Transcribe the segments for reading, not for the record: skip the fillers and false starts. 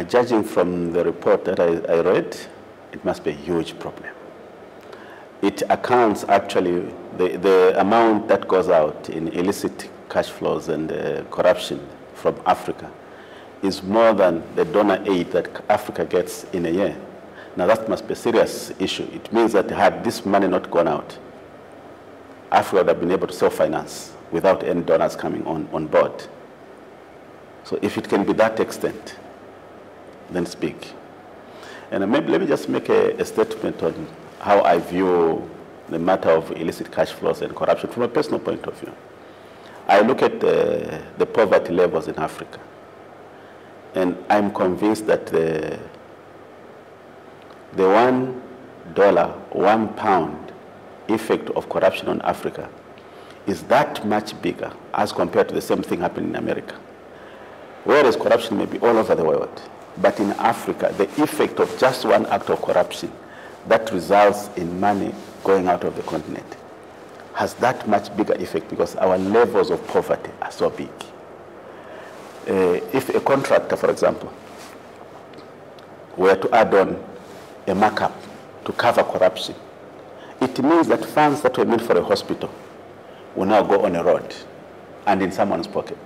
Judging from the report that I read, it must be a huge problem. It accounts actually the amount that goes out in illicit cash flows and corruption from Africa is more than the donor aid that Africa gets in a year. Now that must be a serious issue. It means that had this money not gone out, Africa would have been able to self-finance without any donors coming on board. So if it can be that extent, then it's big. And maybe let me just make a statement on how I view the matter of illicit cash flows and corruption from a personal point of view. I look at the poverty levels in Africa, and I'm convinced that the $1, £1 effect of corruption on Africa is that much bigger as compared to the same thing happening in America. Whereas corruption may be all over the world, but in Africa, the effect of just one act of corruption that results in money going out of the continent has that much bigger effect because our levels of poverty are so big. If a contractor, for example, were to add on a markup to cover corruption, it means that funds that were meant for a hospital will now go on a road and in someone's pocket.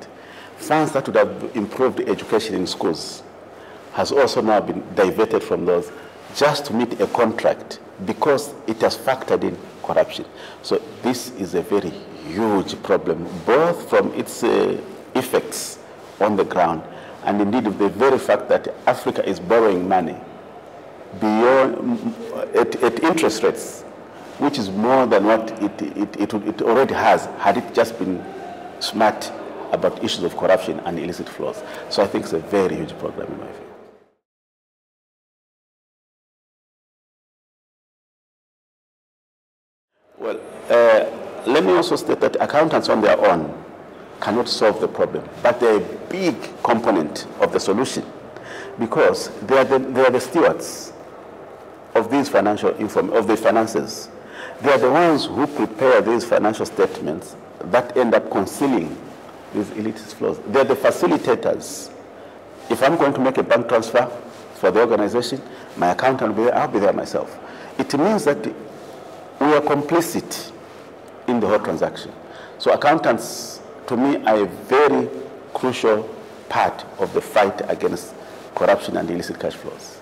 Funds that would have improved education in schools has also now been diverted from those just to meet a contract because it has factored in corruption. So this is a very huge problem, both from its effects on the ground and indeed the very fact that Africa is borrowing money beyond at interest rates, which is more than what it already has, had it just been smart about issues of corruption and illicit flows. So I think it's a very huge problem in my view. Well, let me also state that accountants on their own cannot solve the problem, but they're a big component of the solution because they are the stewards of these of the finances. They are the ones who prepare these financial statements that end up concealing these illicit flows. They're the facilitators. If I'm going to make a bank transfer for the organization, my accountant will be there, I'll be there myself. It means that we are complicit in the whole transaction. So accountants, to me, are a very crucial part of the fight against corruption and illicit cash flows.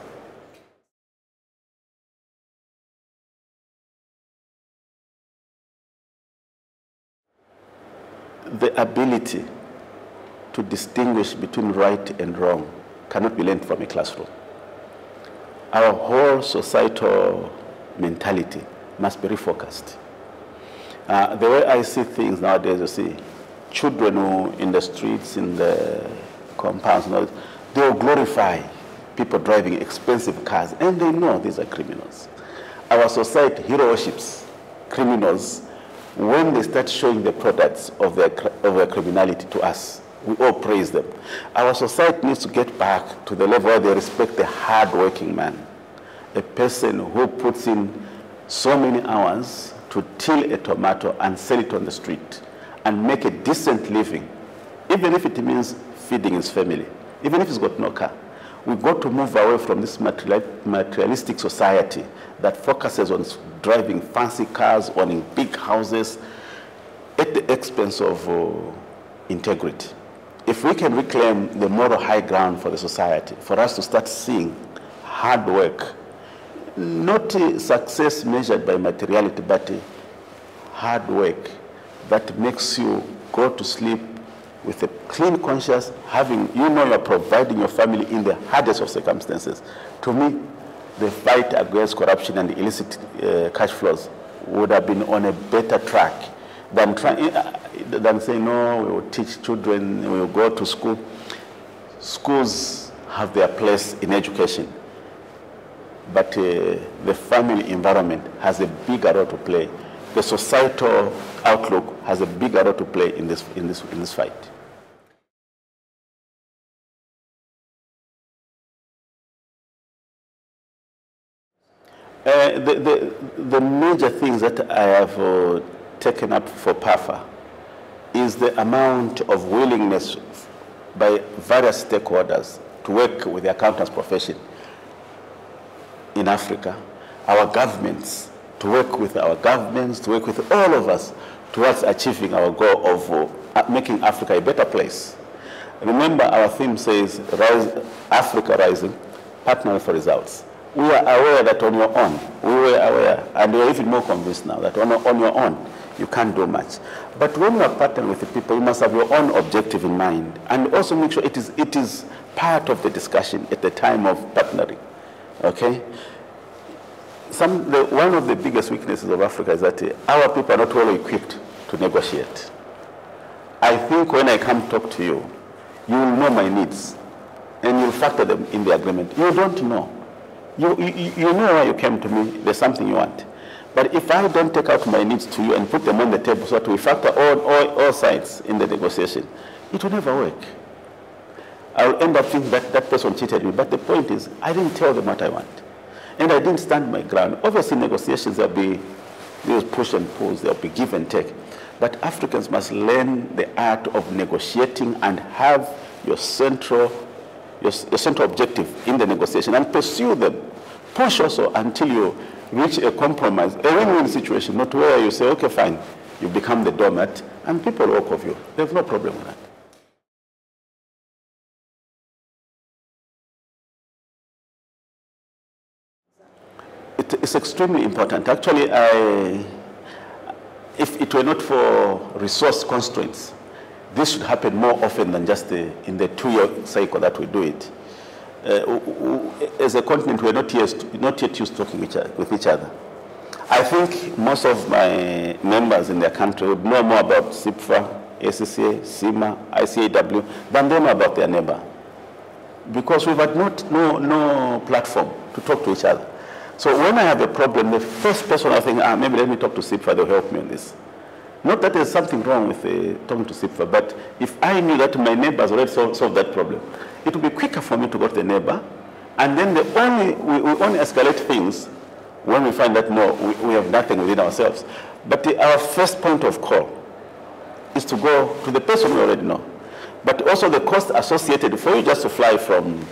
The ability to distinguish between right and wrong cannot be learned from a classroom. Our whole societal mentality must be refocused. The way I see things nowadays, you see, children who in the streets, in the compounds, they will glorify people driving expensive cars, and they know these are criminals. Our society hero worships criminals when they start showing the products of their criminality to us. We all praise them. Our society needs to get back to the level where they respect the hard-working man, a person who puts in so many hours to till a tomato and sell it on the street and make a decent living, even if it means feeding his family, even if he's got no car. We've got to move away from this materialistic society that focuses on driving fancy cars, owning big houses, at the expense of integrity. If we can reclaim the moral high ground for the society, for us to start seeing hard work, not success measured by materiality, but hard work that makes you go to sleep with a clean conscience, you're providing your family in the hardest of circumstances. To me, the fight against corruption and illicit cash flows would have been on a better track than saying, no, we will teach children, we will go to school. Schools have their place in education, but the family environment has a bigger role to play. The societal outlook has a bigger role to play in this fight. The major things that I have taken up for PAFA is the amount of willingness by various stakeholders, to work with the accountants profession in Africa, our governments, to work with our governments, to work with all of us towards achieving our goal of making Africa a better place. Remember, our theme says, Africa rising, partnering for results. We are aware that on your own, we were aware, and we are even more convinced now that on your own, you can't do much. But when you are partnering with the people, you must have your own objective in mind, and also make sure it is part of the discussion at the time of partnering. Okay? One of the biggest weaknesses of Africa is that our people are not well equipped to negotiate. I think when I come talk to you, you will know my needs, and you'll factor them in the agreement. You don't know. You know why you came to me, there's something you want. But if I don't take out my needs to you and put them on the table so that we factor all sides in the negotiation, it will never work. I'll end up thinking that that person cheated me. But the point is, I didn't tell them what I want. And I didn't stand my ground. Obviously, negotiations, there'll be push and pulls, there'll be give and take. But Africans must learn the art of negotiating and have your central objective in the negotiation and pursue them. Push also until you reach a compromise, a win-win situation, not where you say, okay, fine, you become the doormat, and people walk off you. There's no problem with that. It's extremely important. Actually, if it were not for resource constraints, this should happen more often than just in the 2-year cycle that we do it. As a continent, we're not yet used to talking with each other. I think most of my members in their country would know more about CIPFA, ACCA, CIMA, ICAW than they know about their neighbor. Because we've had no platform to talk to each other. So when I have a problem, the first person I think, maybe let me talk to CIPFA, they'll help me on this. Not that there's something wrong with talking to CIPFA, but if I knew that my neighbors already solved that problem, it would be quicker for me to go to the neighbor, and then we only escalate things when we find that, no, we have nothing within ourselves. But our first point of call is to go to the person we already know. But also the cost associated for you just to fly from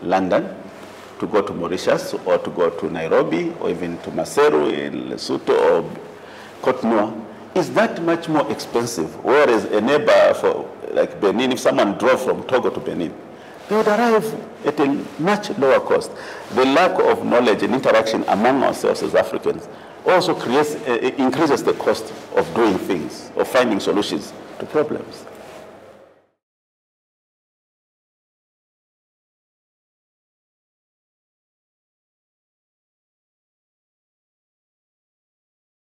London to go to Mauritius, or to go to Nairobi, or even to Maseru in Lesotho, or Cotonou, is that much more expensive. Whereas a neighbor like Benin, if someone drove from Togo to Benin, they would arrive at a much lower cost. The lack of knowledge and interaction among ourselves as Africans also increases the cost of doing things, of finding solutions to problems.